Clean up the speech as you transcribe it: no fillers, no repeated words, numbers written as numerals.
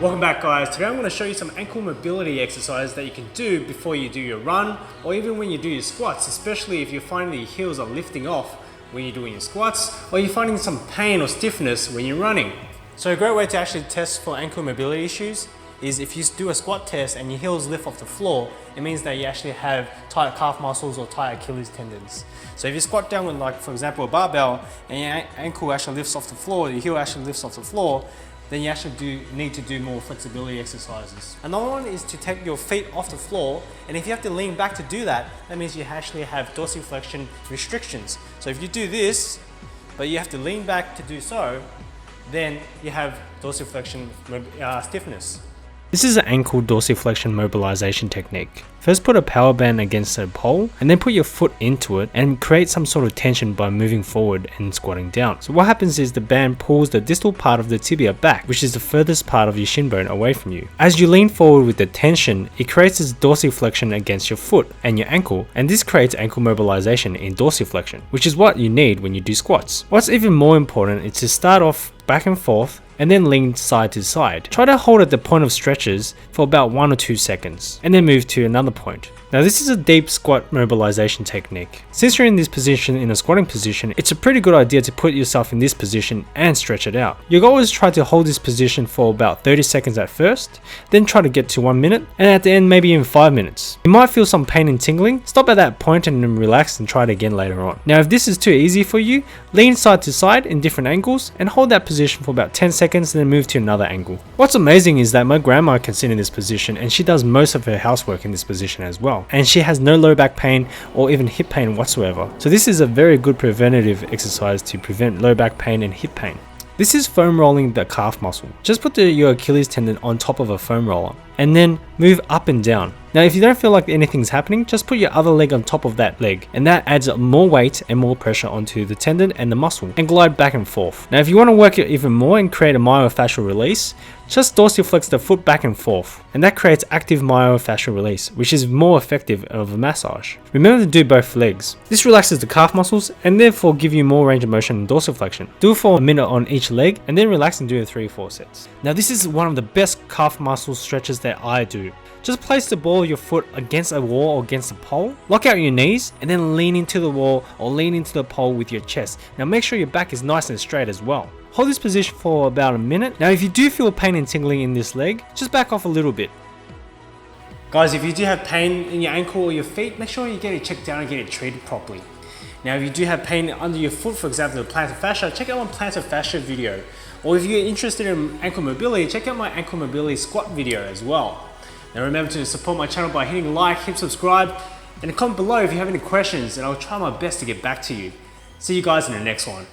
Welcome back guys. Today I'm going to show you some ankle mobility exercises that you can do before you do your run or even when you do your squats, especially if you're finding that your heels are lifting off when you're doing your squats or you're finding some pain or stiffness when you're running. So a great way to actually test for ankle mobility issues is if you do a squat test and your heels lift off the floor, it means that you actually have tight calf muscles or tight Achilles tendons. So if you squat down with, like, for example, a barbell and your ankle actually lifts off the floor, your heel actually lifts off the floor, then you actually need to do more flexibility exercises. Another one is to take your feet off the floor, and if you have to lean back to do that, that means you actually have dorsiflexion restrictions. So if you do this, but you have to lean back to do so, then you have dorsiflexion stiffness. This is an ankle dorsiflexion mobilization technique. First, put a power band against a pole and then put your foot into it and create some sort of tension by moving forward and squatting down. So what happens is the band pulls the distal part of the tibia back, which is the furthest part of your shin bone away from you. As you lean forward with the tension, it creates this dorsiflexion against your foot and your ankle, and this creates ankle mobilization in dorsiflexion, which is what you need when you do squats. What's even more important is to start off back and forth and then lean side to side. Try to hold at the point of stretches for about 1 or 2 seconds and then move to another point. Now this is a deep squat mobilization technique. Since you're in this position, in a squatting position, it's a pretty good idea to put yourself in this position and stretch it out. You always try to hold this position for about 30 seconds at first, then try to get to 1 minute, and at the end maybe in 5 minutes. You might feel some pain and tingling, stop at that point and then relax and try it again later on. Now if this is too easy for you, lean side to side in different angles and hold that position for about 10 seconds and then move to another angle. What's amazing is that my grandma can sit in this position and she does most of her housework in this position as well. And she has no low back pain or even hip pain whatsoever. So this is a very good preventative exercise to prevent low back pain and hip pain. This is foam rolling the calf muscle. Just put your Achilles tendon on top of a foam roller and then move up and down. Now if you don't feel like anything's happening, just put your other leg on top of that leg, and that adds more weight and more pressure onto the tendon and the muscle, and glide back and forth. Now if you want to work it even more and create a myofascial release, just dorsiflex the foot back and forth, and that creates active myofascial release, which is more effective of a massage. Remember to do both legs. This relaxes the calf muscles and therefore give you more range of motion and dorsiflexion. Do it for a minute on each leg and then relax and do 3 or 4 sets. Now this is one of the best calf muscle stretches that I do. Just place the ball of your foot against a wall or against a pole, lock out your knees, and then lean into the wall or lean into the pole with your chest. Now make sure your back is nice and straight as well. Hold this position for about a minute. Now if you do feel pain and tingling in this leg, just back off a little bit. Guys, if you do have pain in your ankle or your feet, make sure you get it checked out and get it treated properly. Now if you do have pain under your foot, for example the plantar fascia, check out my plantar fascia video. Or if you're interested in ankle mobility, check out my ankle mobility squat video as well. Now remember to support my channel by hitting like, hit subscribe, and comment below if you have any questions, and I'll try my best to get back to you. See you guys in the next one.